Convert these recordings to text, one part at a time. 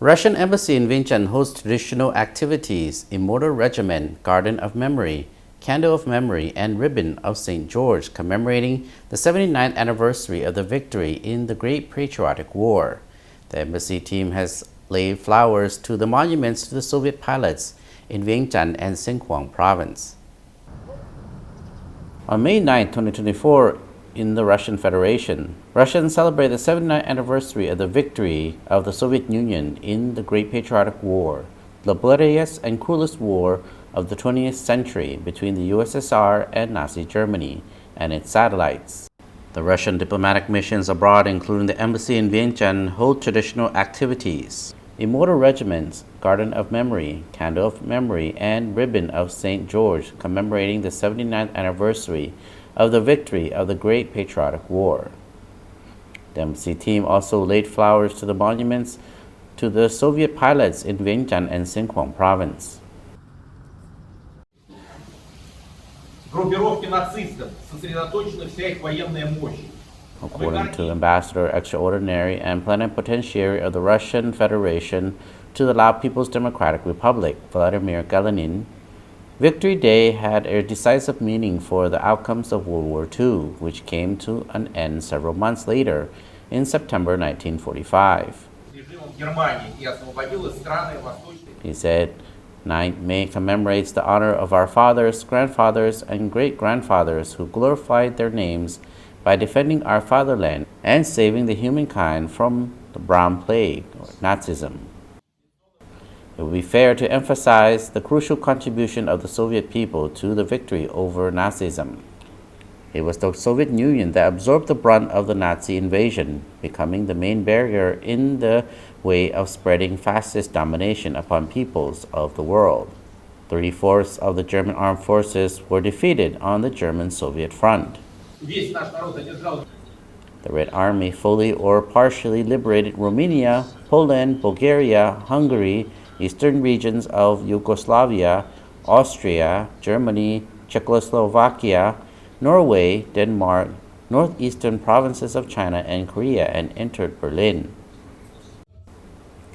Russian embassy in Vientiane hosts traditional activities, Immortal Regiment, Garden of Memory, Candle of Memory, and Ribbon of St. George, commemorating the 79th anniversary of the victory in the Great Patriotic War. The embassy team has laid flowers to the monuments to the Soviet pilots in Vientiane and Xieng Khuang province. On May 9, 2024, in the Russian Federation, Russians celebrate the 79th anniversary of the victory of the Soviet Union in the Great Patriotic War, the bloodiest and cruelest war of the 20th century between the USSR and Nazi Germany and its satellites. The Russian diplomatic missions abroad, including the embassy in Vientiane, hold traditional activities. Immortal Regiment, Garden of Memory, Candle of Memory, and Ribbon of St. George, commemorating the 79th anniversary of the victory of the Great Patriotic War. The embassy team also laid flowers to the monuments to the Soviet pilots in Vientiane and Xieng Khuang province. According to Ambassador Extraordinary and Plenipotentiary of the Russian Federation to the Lao People's Democratic Republic, Vladimir Galenin, Victory Day had a decisive meaning for the outcomes of World War II, which came to an end several months later in September 1945. He said, 9th May commemorates the honor of our fathers, grandfathers, and great-grandfathers who glorified their names by defending our fatherland and saving the humankind from the Brown Plague, or Nazism. It would be fair to emphasize the crucial contribution of the Soviet people to the victory over Nazism. It was the Soviet Union that absorbed the brunt of the Nazi invasion, becoming the main barrier in the way of spreading fascist domination upon peoples of the world. 3/4 of the German armed forces were defeated on the German-Soviet front. The Red Army fully or partially liberated Romania, Poland, Bulgaria, Hungary, eastern regions of Yugoslavia, Austria, Germany, Czechoslovakia, Norway, Denmark, northeastern provinces of China and Korea, and entered Berlin.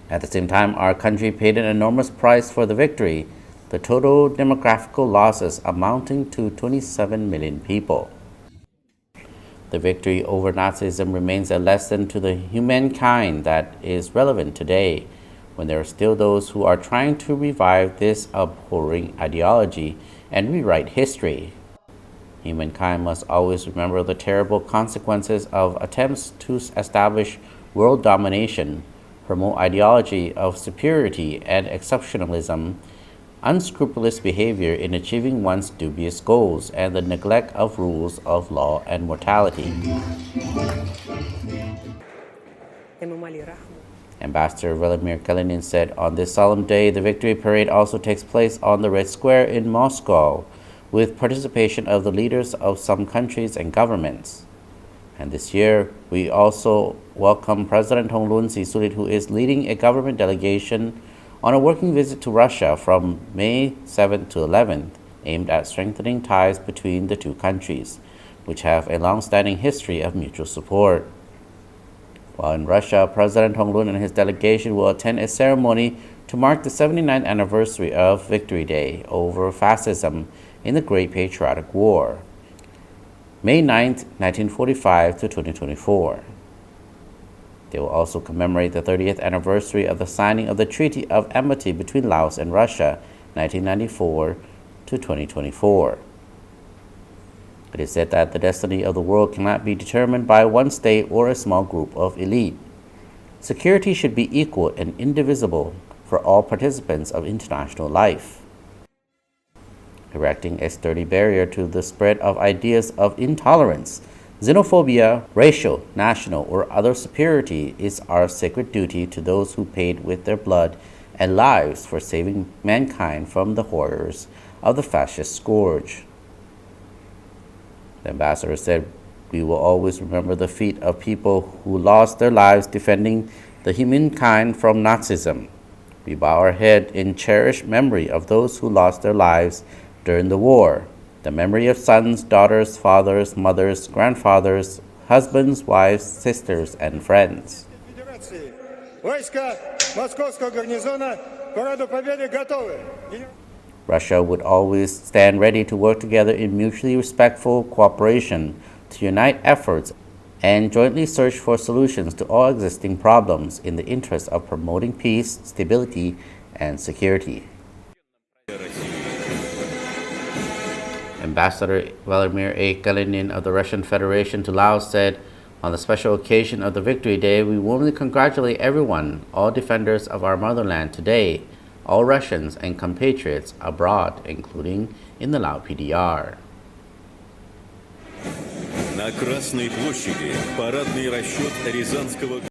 At the same time, our country paid an enormous price for the victory, the total demographical losses amounting to 27 million people. The victory over Nazism remains a lesson to the humankind that is relevant today, when there are still those who are trying to revive this abhorring ideology and rewrite history. Humankind must always remember the terrible consequences of attempts to establish world domination, promote ideology of superiority and exceptionalism, unscrupulous behavior in achieving one's dubious goals, and the neglect of rules of law and morality. Ambassador Vladimir Galenin said, on this solemn day, the Victory Parade also takes place on the Red Square in Moscow, with participation of the leaders of some countries and governments. And this year, we also welcome President Honglun Sisulit, who is leading a government delegation on a working visit to Russia from May 7th to 11th, aimed at strengthening ties between the two countries, which have a long-standing history of mutual support. While in Russia, President Honglun and his delegation will attend a ceremony to mark the 79th anniversary of Victory Day over fascism in the Great Patriotic War, May 9th, 1945 to 2024. They will also commemorate the 30th anniversary of the signing of the Treaty of Amity between Laos and Russia, 1994 to 2024. It is said that the destiny of the world cannot be determined by one state or a small group of elite. Security should be equal and indivisible for all participants of international life, erecting a sturdy barrier to the spread of ideas of intolerance, xenophobia, racial, national, or other superiority is our sacred duty to those who paid with their blood and lives for saving mankind from the horrors of the fascist scourge. The ambassador said, we will always remember the feat of people who lost their lives defending the humankind from Nazism. We bow our head in cherished memory of those who lost their lives during the war, the memory of sons, daughters, fathers, mothers, grandfathers, husbands, wives, sisters, and friends. Войска Московского гарнизона к параду Победы готовы. Russia would always stand ready to work together in mutually respectful cooperation to unite efforts and jointly search for solutions to all existing problems in the interest of promoting peace, stability, and security. Ambassador Vladimir A. Kalinin of the Russian Federation to Laos said, "On the special occasion of the Victory Day, we warmly congratulate everyone, all defenders of our motherland today, all Russians and compatriots abroad, including in the Lao PDR." На Красной площади парадный расчет Рязанского